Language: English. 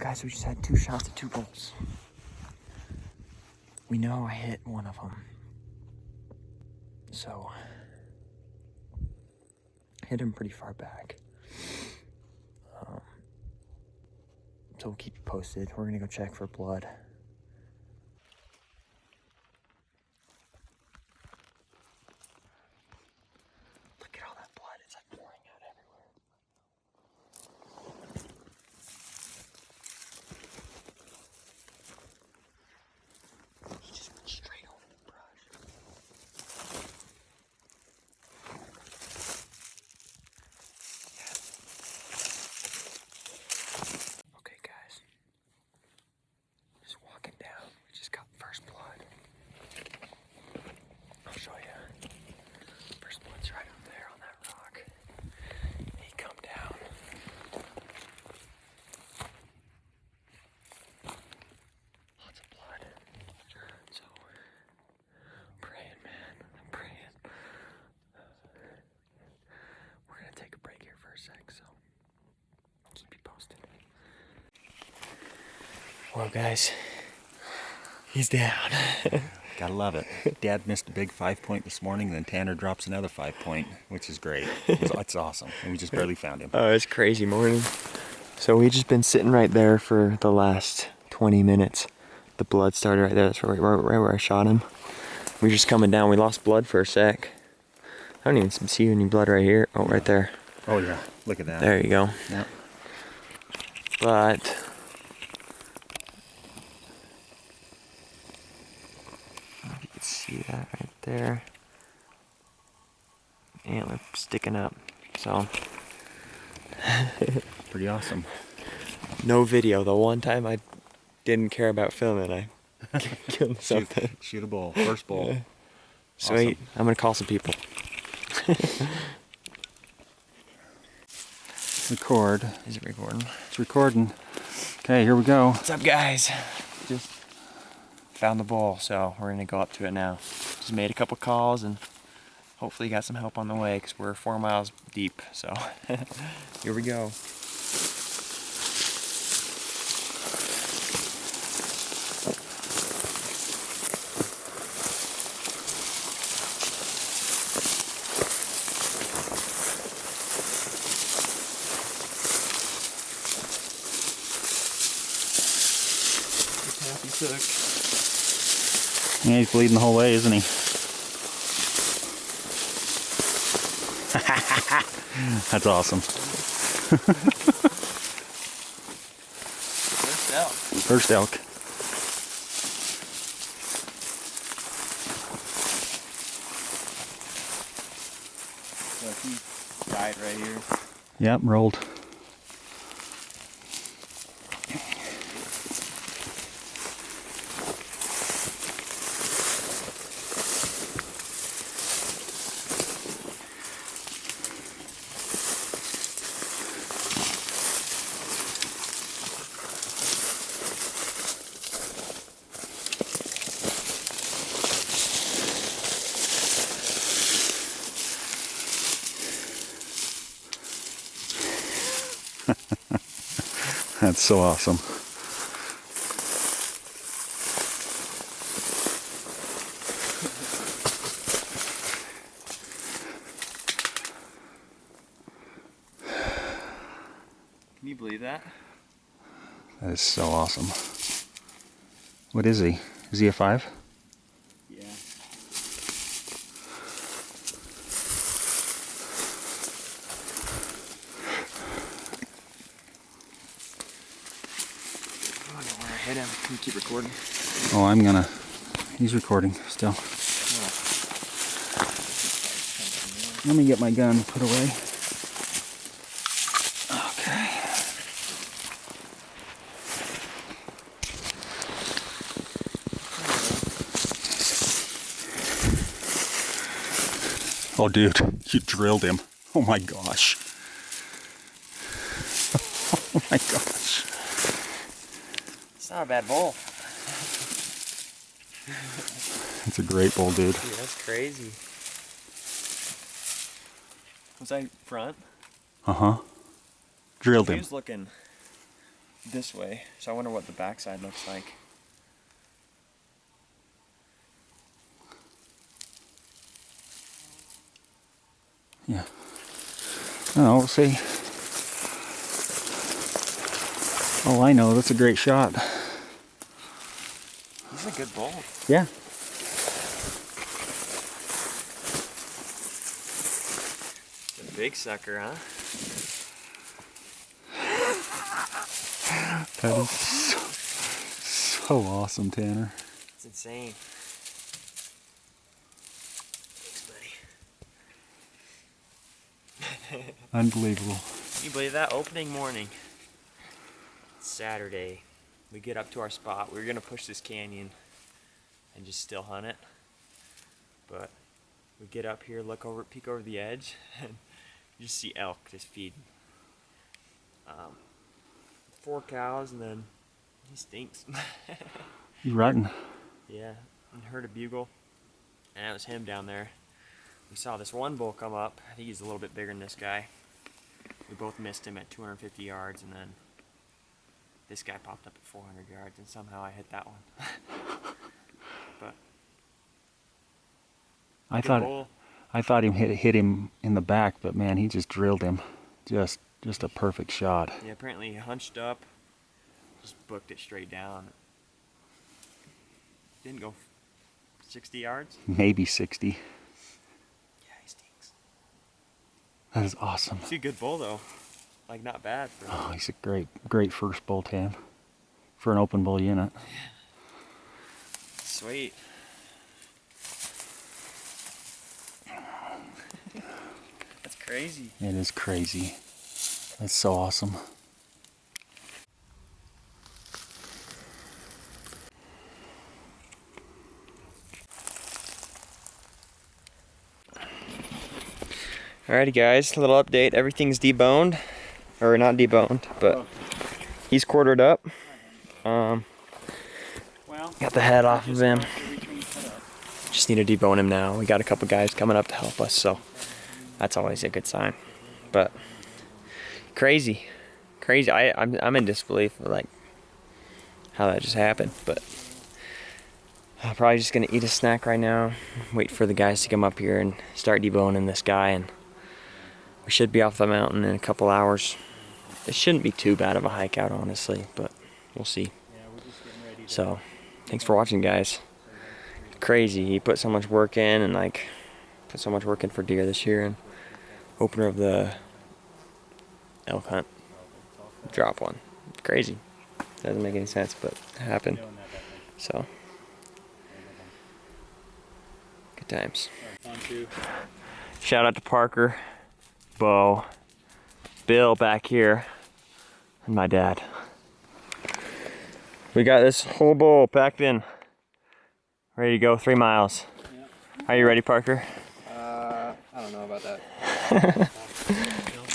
Guys, we just had 2 shots at 2 bulls. We know I hit one of them. So, hit him pretty far back. So we'll keep you posted. We're gonna go check for blood. Look at all that blood. It's like pouring out everywhere. He just went straight over the brush. Okay, guys. Just walking down. We just got first blood. I'll show you. First blood's right up there on that rock. He come down. Lots of blood. So, I'm praying, man. I'm praying. We're gonna take a break here for a sec, so I'll keep you posted. Well, guys, he's down. Gotta love it. Dad missed a big 5-point this morning, then Tanner drops another 5-point, which is great. It's awesome. And we just barely found him. Oh, it's crazy morning. So we just been sitting right there for the last 20 minutes. The blood started right there. That's right where I shot him. We were just coming down. We lost blood for a sec. I don't even see any blood right here. Oh, right there. Oh yeah, look at that. There you go. Yep. But you can see that right there. Antler sticking up. So Pretty awesome. no video. The one time I didn't care about filming, I killed something. Shoot a bull. First bull. Yeah. Sweet. Awesome. I'm gonna call some people. Record. Is it recording? It's recording. Okay, here we go. What's up, guys? Just found the bull, so we're gonna go up to it now. Just made a couple calls and hopefully got some help on the way because we're 4 miles deep. So here we go. Yeah, he's bleeding the whole way, isn't he? That's awesome. First elk. First elk. So he died right here. Yep, rolled. That's so awesome. Can you believe that? That is so awesome. What is he? Is he a 5? Yeah. I don't know where I hit him. Can you keep recording? Oh, I'm gonna. He's recording still. Let me get my gun put away. Okay. Oh, dude, you drilled him. Oh my gosh. Oh my gosh. It's not a bad bull. It's a great bull, dude. Dude, that's crazy. Was I front? Uh-huh. Drilled He him. was looking this way, so I wonder what the backside looks like. Yeah. Oh, we'll see. Oh, I know. That's a great shot. He's a good bull. Yeah. It's a big sucker, huh? That is so awesome, Tanner. It's insane. Thanks, buddy. Unbelievable. Can you believe that? Opening morning. It's Saturday. We get up to our spot. We were gonna push this canyon and just still hunt it. But we get up here, look over, peek over the edge, and you just see elk just feeding. 4 cows, and then he stinks. You rotten. Yeah, and heard a bugle, and that was him down there. We saw this one bull come up. I think he's a little bit bigger than this guy. We both missed him at 250 yards, and then this guy popped up at 400 yards, and somehow I hit that one. But I bull. thought him hit him in the back, but man, he just drilled him. Just a perfect shot. Yeah, apparently he hunched up, just booked it straight down. Didn't go 60 yards. Maybe 60. Yeah, he stinks. That is awesome. He's a good bull though, like not bad for. Oh, he's a great first bull, Tan, for an open bull unit. Sweet. That's crazy. It is crazy. That's so awesome. Alrighty guys, a little update. Everything's deboned. Or not deboned, but he's quartered up. Got the head off of him. Just need to debone him now. We got a couple guys coming up to help us, so that's always a good sign. But crazy. I'm in disbelief of like how that just happened, but I'm probably just gonna eat a snack right now, wait for the guys to come up here and start deboning this guy, and we should be off the mountain in a couple hours. It shouldn't be too bad of a hike out, honestly, but we'll see. So, thanks for watching, guys. Crazy, he put so much work in, and like put so much work in for deer this year, and opener of the elk hunt, drop one. Crazy. Doesn't make any sense, but it happened. So, good times. Shout out to Parker, Bo, Bill back here, and my dad. We got this whole bowl packed in, ready to go 3 miles. Are you ready, Parker? I don't know about that.